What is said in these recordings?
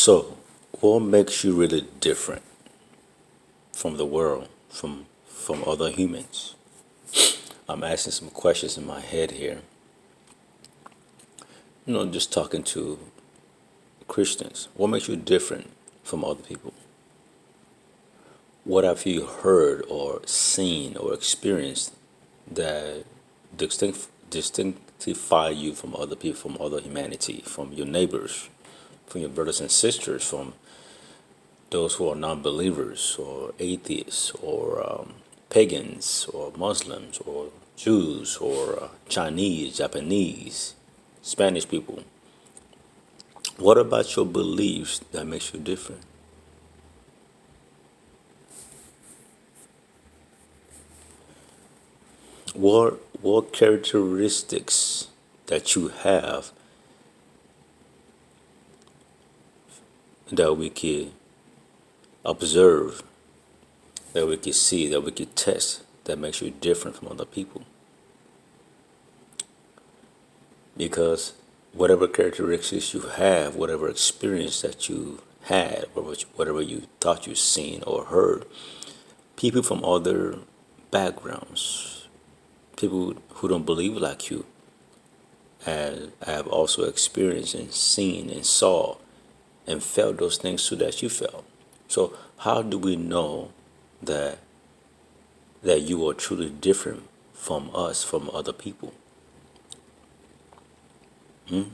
So, what makes you really different from the world, from other humans? I'm asking some questions in my head here. Just talking to Christians. What makes you different from other people? What have you heard or seen or experienced that distinctify you from other people, from other humanity, from your neighbors, from your brothers and sisters, from those who are non-believers or atheists or pagans or Muslims or Jews or Chinese, Japanese, Spanish people? What about your beliefs that makes you different? What characteristics that you have that we can observe, that we can see, that we can test, that makes you different from other people? Because whatever characteristics you have, whatever experience that you had, whatever you thought you seen or heard, people from other backgrounds, people who don't believe like you, have also experienced and seen and saw and felt those things too that you felt. So how do we know that you are truly different from us, from other people? Hmm?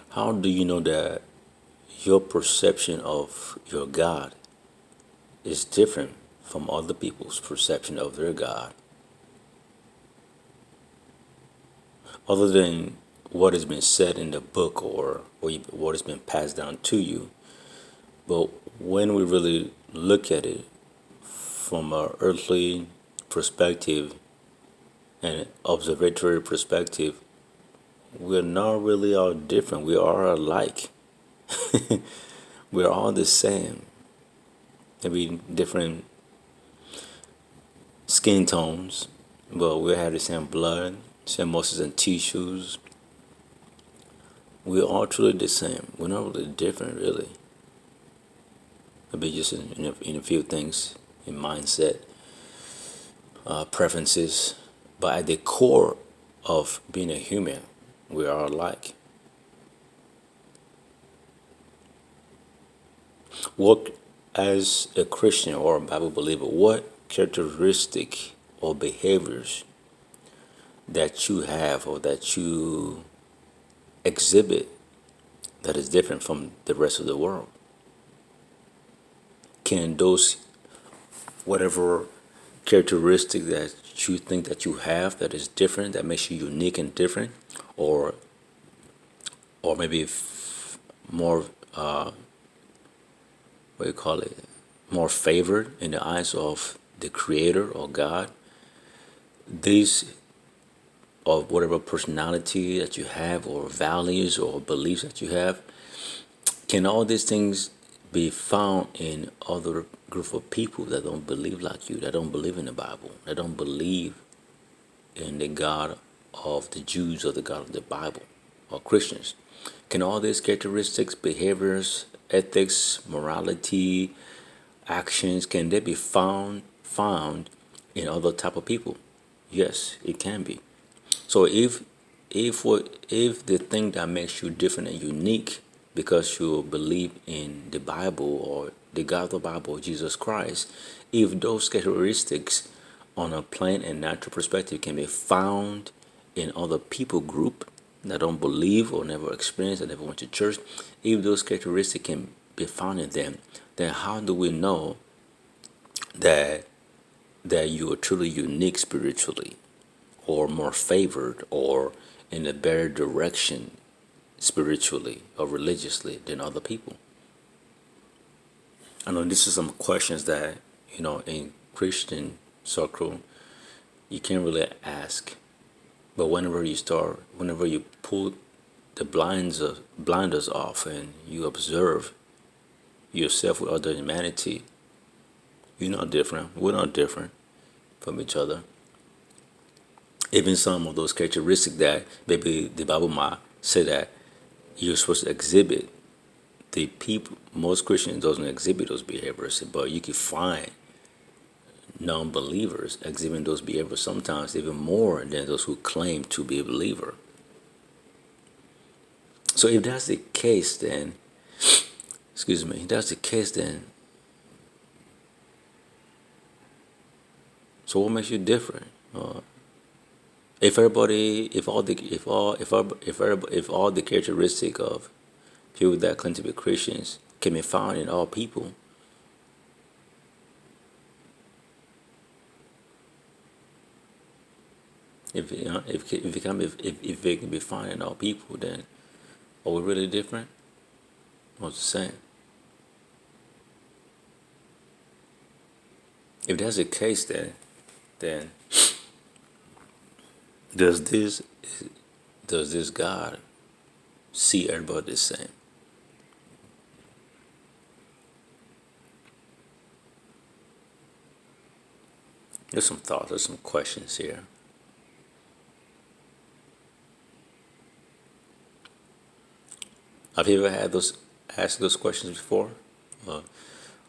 How do you know that your perception of your God is different from other people's perception of their God? Other than what has been said in the book or what has been passed down to you. But when we really look at it from an earthly perspective and observatory perspective, we're not really all different. We are alike. We're all the same. Maybe different skin tones, but we have the same blood, same muscles and tissues. We're all truly the same. We're not really different, really. Maybe just in a few things, in mindset, preferences. But at the core of being a human, we are alike. What, as a Christian or a Bible believer, what characteristic or behaviors that you have or that you exhibit that is different from the rest of the world? Can those, whatever characteristic that you think that you have that is different, that makes you unique and different, or maybe more, what do you call it, more favored in the eyes of the Creator or God, these, or whatever personality that you have or values or beliefs that you have, can all these things be found in other group of people that don't believe like you, that don't believe in the Bible, that don't believe in the God of the Jews or the God of the Bible, or Christians? Can all these characteristics, behaviors, ethics, morality, actions, can they be found in other type of people? Yes, it can be. So if the thing that makes you different and unique because you believe in the Bible or the God of the Bible, Jesus Christ, if those characteristics on a plain and natural perspective can be found in other people group that don't believe or never experienced or never went to church, if those characteristics can be found in them, then how do we know that you are truly unique spiritually, or more favored, or in a better direction spiritually or religiously than other people? I know this is some questions that, in Christian circle, you can't really ask. But whenever you pull the blinders off and you observe yourself with other humanity, you're not different. We're not different from each other. Even some of those characteristics that maybe the Bible might say that you're supposed to exhibit the people. Most Christians doesn't exhibit those behaviors, but you can find non-believers exhibiting those behaviors sometimes even more than those who claim to be a believer. So if that's the case, then excuse me, if that's the case, then so what makes you different? If everybody, if all the, if all the characteristic of people that claim to be Christians can be found in all people, if they can be found in all people, then are we really different? What's the same? If that's the case, then does this does this God see everybody the same? There's some thoughts, there's some questions here. Have you ever had those asked those questions before, or,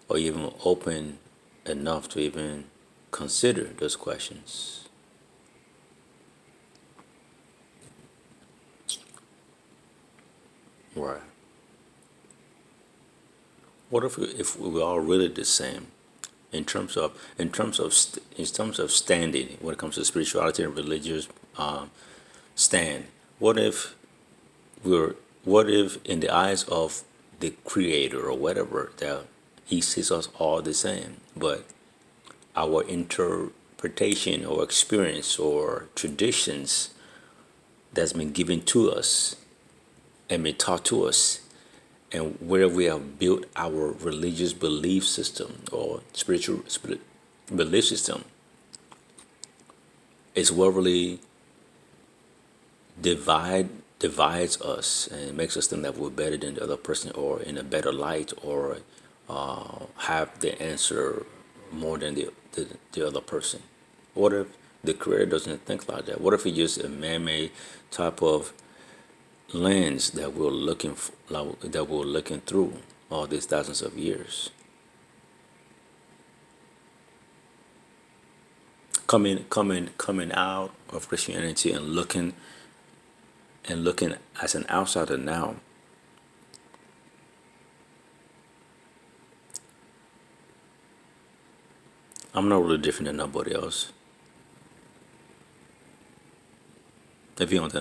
or even open enough to even consider those questions? Right. What if we were all really the same in terms of standing when it comes to spirituality and religious stand? What if we're what if in the eyes of the Creator or whatever that He sees us all the same, but our interpretation or experience or traditions that's been given to us and been taught to us, and where we have built our religious belief system or belief system is what really divides us and makes us think that we're better than the other person or in a better light or have the answer more than the other person. What if the Creator doesn't think like that? What if He just a man-made type of lens that we're looking that we're looking through all these thousands of years? Coming out of Christianity and looking as an outsider now, I'm not really different than nobody else. If you're on the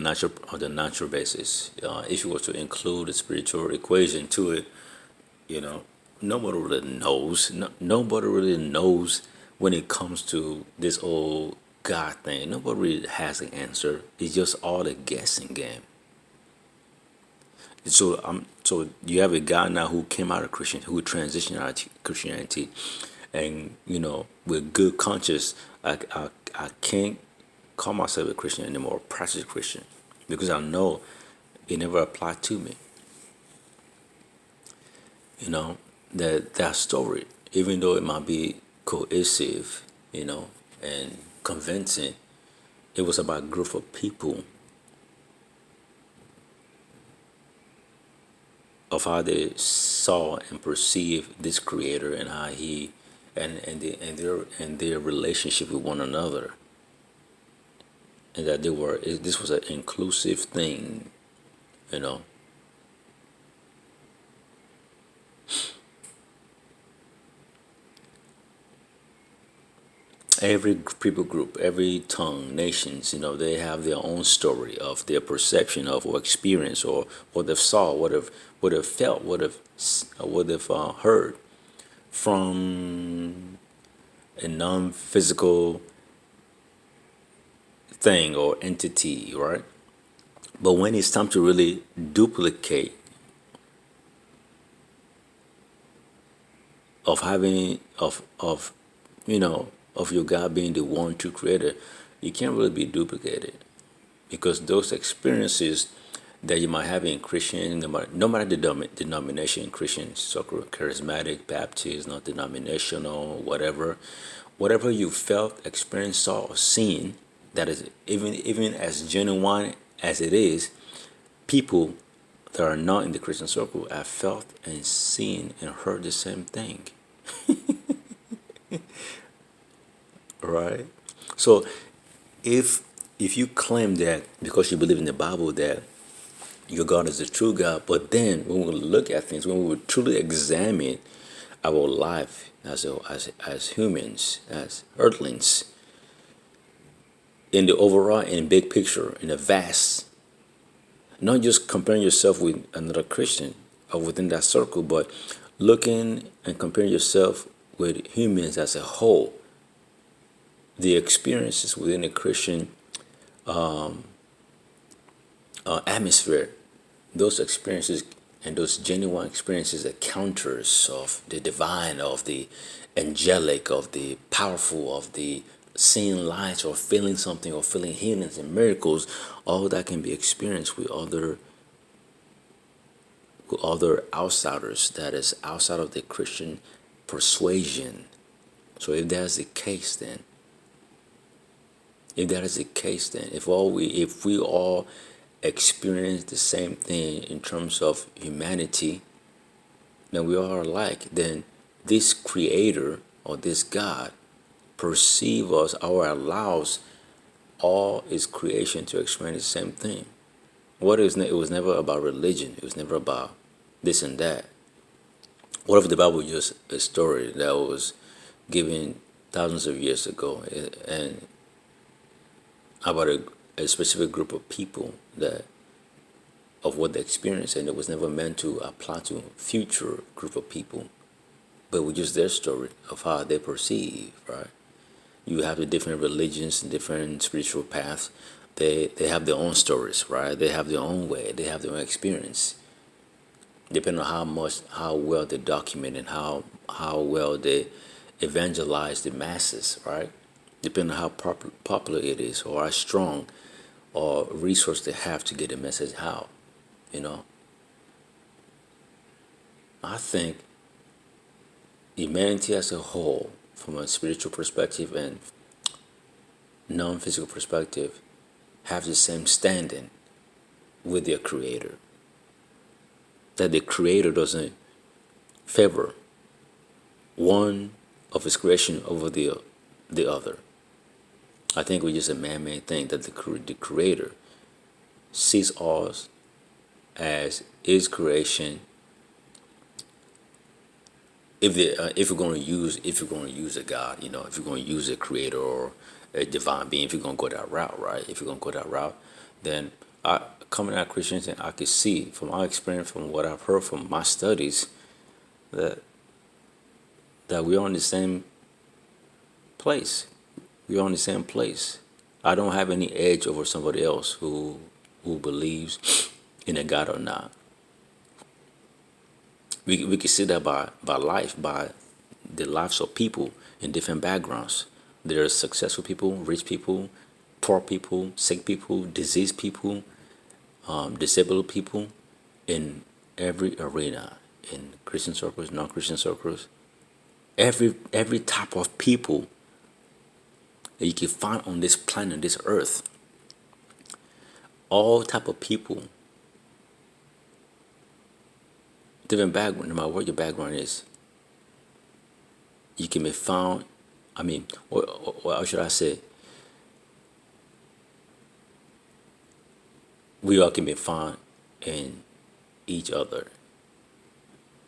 natural basis, if you were to include a spiritual equation to it, you know, nobody really knows. Nobody really knows when it comes to this old God thing. Nobody really has an answer. It's just all a guessing game. So you have a guy now who came out of Christian, who transitioned out of Christianity, and with good conscience, I can't call myself a Christian anymore, practice Christian, because I know it never applied to me. That story, even though it might be cohesive, and convincing, it was about a group of people of how they saw and perceived this Creator and how he and their relationship with one another, and that this was an inclusive thing, you know. Every people group, every tongue, nations, they have their own story of their perception of or experience or what they've saw, what they've felt, what they've heard from a non-physical thing or entity, right? But when it's time to really duplicate of having of your God being the one true creator, you can't really be duplicated, because those experiences that you might have in Christian, no matter the denomination, Christian, so charismatic, Baptist, not denominational, whatever you felt, experienced, saw, or seen, that is even as genuine as it is, people that are not in the Christian circle have felt and seen and heard the same thing. Right? So if you claim that because you believe in the Bible that your God is the true God, but then when we look at things, when we would truly examine our life as humans, as earthlings, in the overall and big picture, in the vast, not just comparing yourself with another Christian or within that circle, but looking and comparing yourself with humans as a whole, the experiences within a Christian atmosphere, those experiences and those genuine experiences, encounters of the divine, of the angelic, of the powerful, of the seeing lights or feeling something or feeling healings and miracles, all that can be experienced with other outsiders that is outside of the Christian persuasion. So if that's the case, then if we all experience the same thing in terms of humanity, then we are alike, then this creator or this God perceive us or allows all his creation to experience the same thing. It was never about religion. It was never about this and that. What if the Bible was just a story that was given thousands of years ago, and about a specific group of people that of what they experienced, and it was never meant to apply to a future group of people, but with just their story of how they perceive, right? You have the different religions and different spiritual paths. They have their own stories, right? They have their own way. They have their own experience. Depending on how well they document and how well they evangelize the masses, right? Depending on how popular it is or how strong or resource they have to get the message out, you know. I think humanity as a whole, from a spiritual perspective and non-physical perspective, have the same standing with their creator. That the creator doesn't favor one of his creation over the other. I think it's just a man-made thing that the creator sees us as his creation. If you're going to use a God, you know, if you're going to use a creator or a divine being, if you're going to go that route, right? If you're going to go that route, then coming out Christians, and I could see from my experience, from what I've heard from my studies, that we're on the same place. We're on the same place. I don't have any edge over somebody else who believes in a God or not. We can see that by the lives of people in different backgrounds. There are successful people, rich people, poor people, sick people, diseased people, disabled people, in every arena, in Christian circles, non-Christian circles, every type of people that you can find on this planet, this earth. All type of people, different background, no matter what your background is, you can be found. I mean, or how should I say? We all can be found in each other,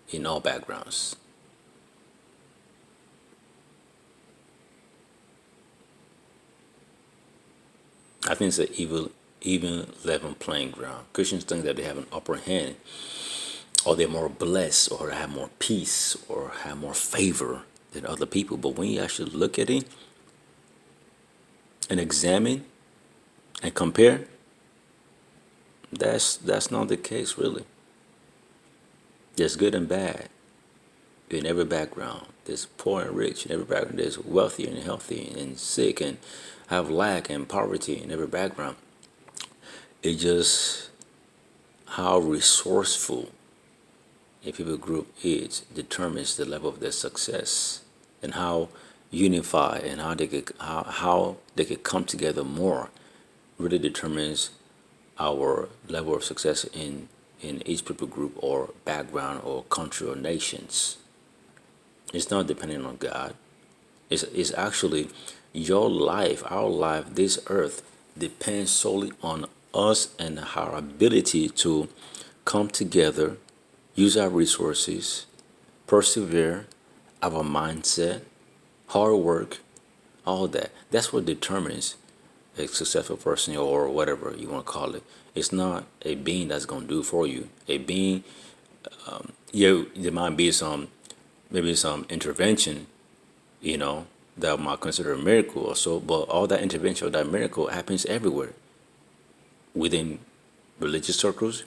in all backgrounds. I think it's an even level playing ground. Christians think that they have an upper hand, or they're more blessed, or have more peace, or have more favor than other people. But when you actually look at it and examine and compare, that's not the case, really. There's good and bad in every background. There's poor and rich in every background. There's wealthy and healthy and sick and have lack and poverty in every background. It's just how resourceful a people group is determines the level of their success, and how unified and how they could come together more really determines our level of success in in each people group or background or country or nations. It's not dependent on God. It's actually your life, our life, this earth depends solely on us and our ability to come together, use our resources, persevere, have a mindset, hard work, all that. That's what determines a successful person or whatever you want to call it. It's not a being that's going to do for you. A being, yeah, there might be maybe some intervention, that might consider a miracle or so, but all that intervention or that miracle happens everywhere within religious circles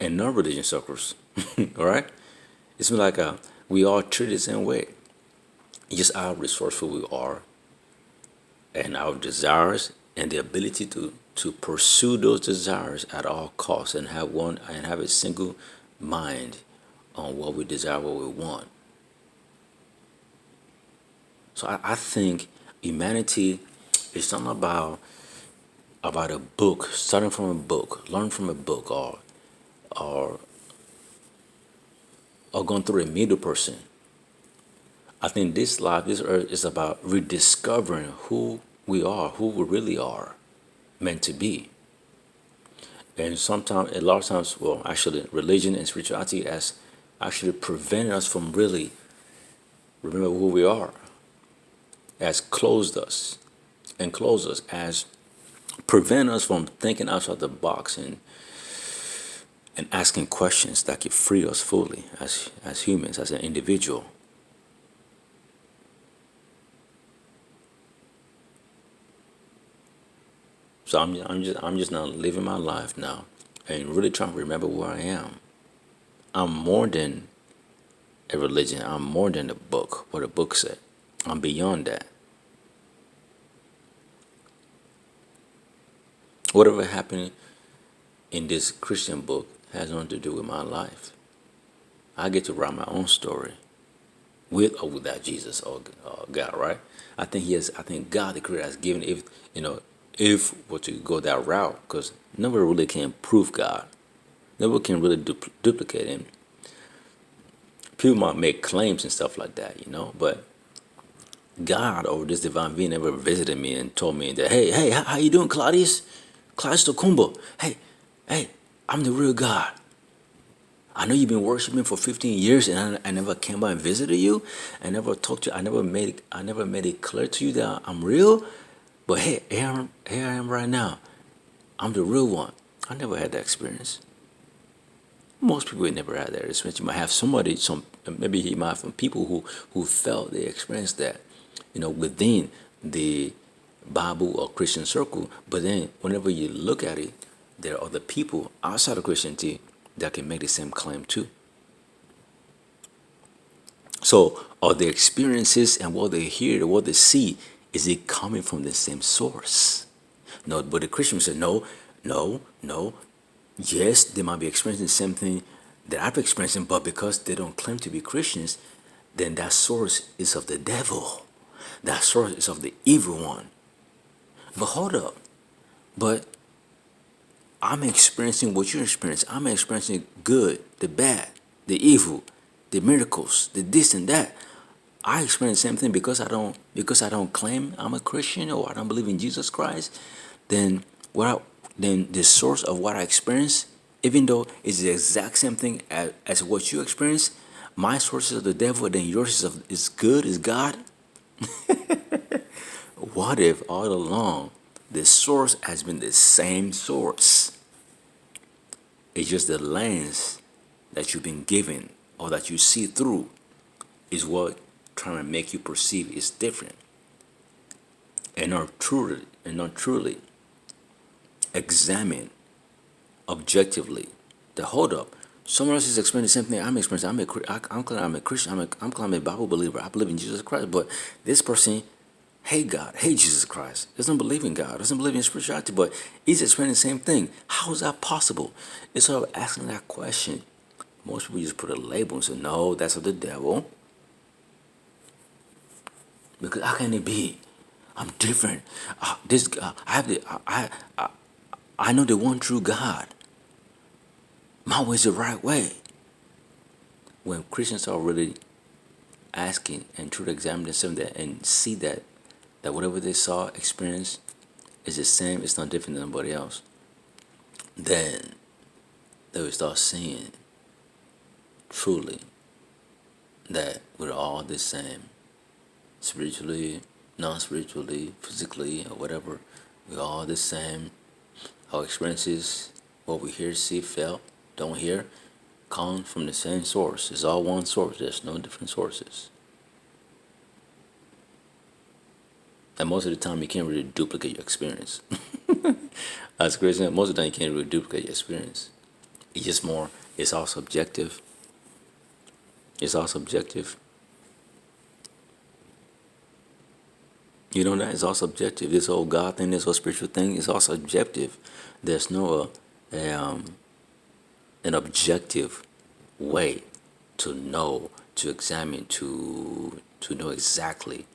and non-religious circles. All right, it's like we all treat the same way. Just how resourceful we are, and our desires, and the ability to pursue those desires at all costs, and have a single mind on what we desire, what we want. So I think humanity is not about a book, starting from a book, learn from a book, or going through a middle person. I think this life, this earth, is about rediscovering who we are, who we really are meant to be. And sometimes, a lot of times, well, actually, religion and spirituality has actually prevented us from really remember who we are, has closed us, has prevent us from thinking outside the box and asking questions that could free us fully as humans, as an individual. So I'm just now living my life now and really trying to remember where I am. I'm more than a religion. I'm more than a book, what a book said. I'm beyond that. Whatever happened in this Christian book has nothing to do with my life. I get to write my own story, with or without Jesus or God, right? I think God, the Creator, has given, if we're to go that route, because nobody really can prove God. Nobody can really duplicate Him. People might make claims and stuff like that, but God or this divine being never visited me and told me that, hey, how you doing, Claudius? Claudius Tokumbo. Hey, I'm the real God. I know you've been worshiping for 15 years, and I never came by and visited you. I never talked to you. I never made it clear to you that I'm real. But hey, here I am right now. I'm the real one. I never had that experience. Most people never had that experience. You might have maybe he might have some people who felt they experienced that, within the Bible or Christian circle. But then whenever you look at it, there are other people outside of Christianity that can make the same claim too. So are the experiences and what they hear, what they see, is it coming from the same source? No, but the Christians say no. Yes, they might be experiencing the same thing that I've experienced, but because they don't claim to be Christians, then that source is of the devil. That source is of the evil one. But hold up. But I'm experiencing what you're experiencing. I'm experiencing good, the bad, the evil, the miracles, the this and that. I experience the same thing because I don't claim I'm a Christian or I don't believe in Jesus Christ. Then then the source of what I experience, even though it's the exact same thing as what you experience, my source is of the devil, then yours is good, is God. What if all along the source has been the same source? It's just the lens that you've been given or that you see through is what trying to make you perceive is different, and not truly examine objectively the hold up. Someone else is experiencing the same thing I'm experiencing. I'm claiming I'm a Christian. I'm claiming a Bible believer. I believe in Jesus Christ. But this person hate God, hate Jesus Christ, doesn't believe in God, doesn't believe in spirituality, but he's experiencing the same thing. How is that possible? Instead of asking that question, most people just put a label and say, no, that's of the devil. Because how can it be? I'm different. I know the one true God. My always the right way. When Christians are really asking and truly examine themselves and see that whatever they saw, experienced is the same, it's not different than anybody else, then they will start seeing truly that we're all the same, spiritually, non-spiritually, physically, or whatever. We're all the same. Our experiences, what we hear, see, feel, don't hear, come from the same source. It's all one source. There's no different sources. And most of the time, you can't really duplicate your experience. As a Christian, most of the time, you can't really duplicate your experience. It's just more, it's all subjective. It's all subjective. You know that? It's all subjective. This whole God thing, this whole spiritual thing, is all subjective. There's no an objective way to know, to examine, to know exactly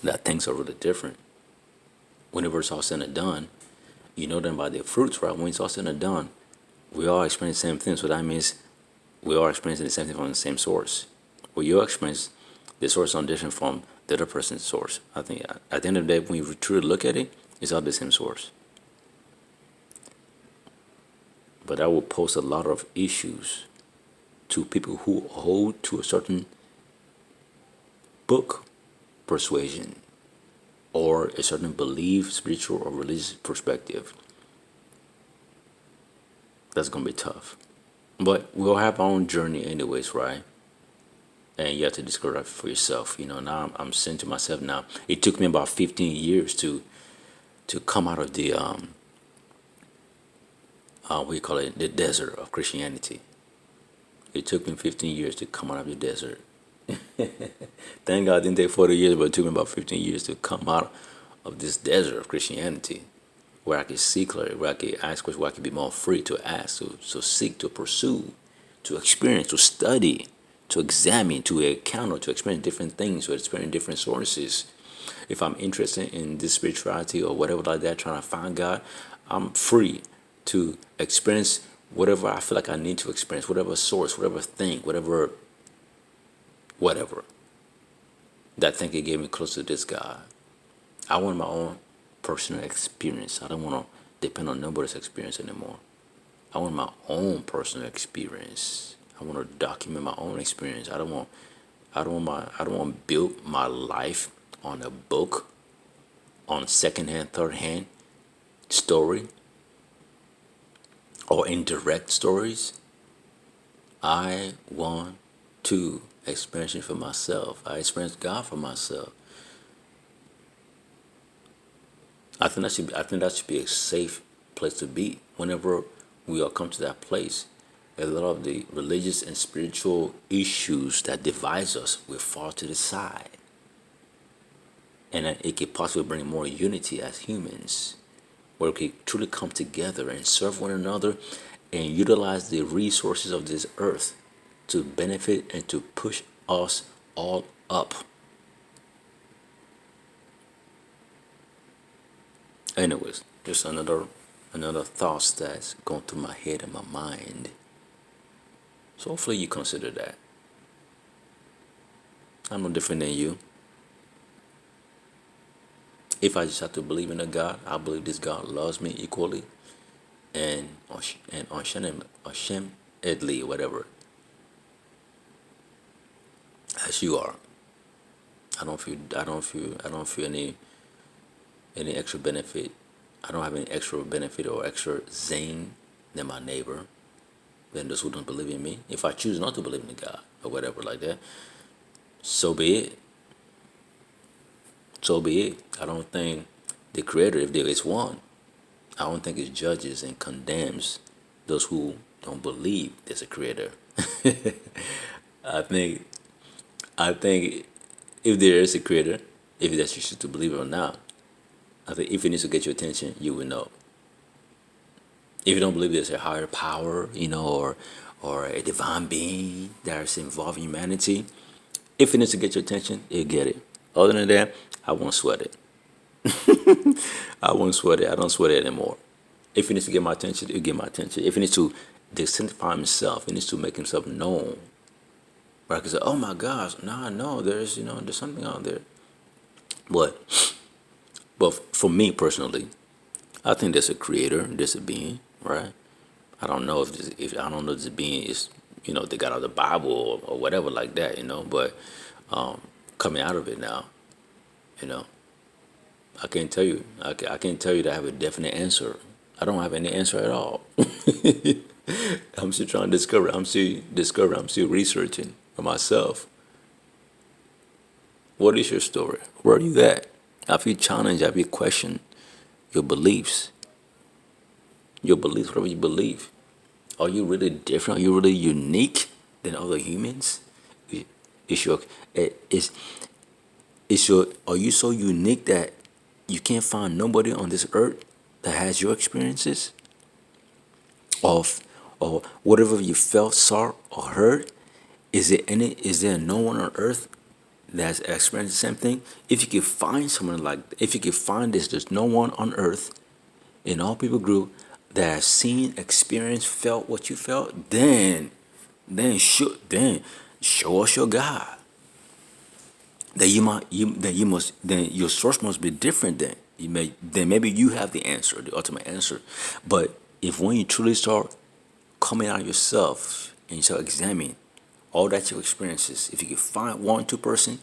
that things are really different. Whenever it's all said and done, you know them by their fruits, right? When it's all said and done, we all experience the same thing. So that means we are experiencing the same thing from the same source. Well, your experience, the source is different from the other person's source. I think at the end of the day, when you truly look at it, it's all the same source. But that will pose a lot of issues to people who hold to a certain book persuasion or a certain belief, spiritual or religious perspective. That's going to be tough. But we'll have our own journey anyways, right? And you have to discover that for yourself. You know, now I'm saying to myself now, it took me about 15 years to come out of the, what do you call it, the desert of Christianity. It took me 15 years to come out of the desert. Thank God it didn't take 40 years, but it took me about 15 years to come out of this desert of Christianity, where I could see clearly, where I could ask questions, where I could be more free to ask, to seek, to pursue, to experience, to study, to examine, to encounter, to experience different things, to experience different sources. If I'm interested in this spirituality or whatever like that, trying to find God, I'm free to experience whatever I feel like I need to experience, whatever source, whatever thing, whatever. That thing it gave me close to this God. I want my own personal experience. I don't want to depend on nobody's experience anymore. I want my own personal experience. I want to document my own experience. I don't want to build my life on a book, on second-hand, third-hand story, or indirect stories. I want to experience it for myself. I experience God for myself. I think that should be a safe place to be. Whenever we all come to that place, a lot of the religious and spiritual issues that divide us will fall to the side, and it could possibly bring more unity as humans, where we could truly come together and serve one another and utilize the resources of this earth to benefit and to push us all up. Anyways, just another thoughts that's going through my head and my mind. So hopefully you consider that. I'm no different than you. If I just have to believe in a God, I believe this God loves me equally and unashamedly, whatever, as you are. I don't feel any extra benefit. I don't have any extra benefit or extra zing than my neighbor, than those who don't believe in me. If I choose not to believe in God or whatever like that, so be it. So be it. I don't think the Creator, if there is one, I don't think it judges and condemns those who don't believe there's a Creator. I think if there is a Creator, if that's you choose to believe it or not, I think if it needs to get your attention, you will know. If you don't believe there's a higher power, or a divine being that's involved in humanity, if it needs to get your attention, you'll get it. Other than that, I won't sweat it. I won't sweat it. I don't sweat it anymore. If he needs to get my attention, he'll get my attention. If he needs to dignify himself, he needs to make himself known. Right? Because, oh my gosh, nah, no, there's, there's something out there. But, but for me personally, I think there's a creator, there's a being, right? I don't know if I don't know if this being is, they got out of the Bible or whatever like that, but coming out of it now, you know, I can't tell you. I can't tell you that I have a definite answer. I don't have any answer at all. I'm still trying to discover. I'm still researching for myself. What is your story? Where are you at? Have you challenged? Have you questioned your beliefs? Your beliefs, whatever you believe. Are you really different? Are you really unique than other humans? Is your is are you so unique that you can't find nobody on this earth that has your experiences of or whatever you felt, saw, or heard? Is there no one on earth that's experienced the same thing? If you could find someone if you could find this, there's no one on earth in all people group that has seen, experienced, felt what you felt, then show us your God. Then your source must be different. Then maybe you have the answer, the ultimate answer. But if when you truly start coming out of yourself and you start examining all that your experiences, if you can find one, two person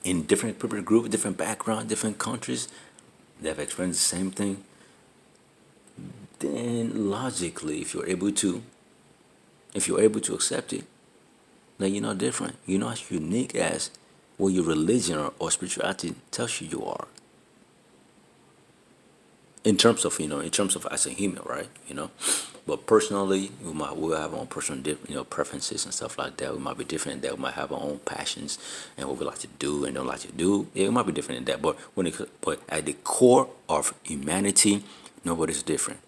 in different people group, different background, different countries that have experienced the same thing, then logically, if you're able to accept it, then you're not different. You're not as unique as what your religion or spirituality tells you you are. In terms of as a human, right? But personally, we'll have our own personal, preferences and stuff like that. We might be different in that. We might have our own passions and what we like to do and don't like to do. Yeah, it might be different in that. But but at the core of humanity, nobody's different.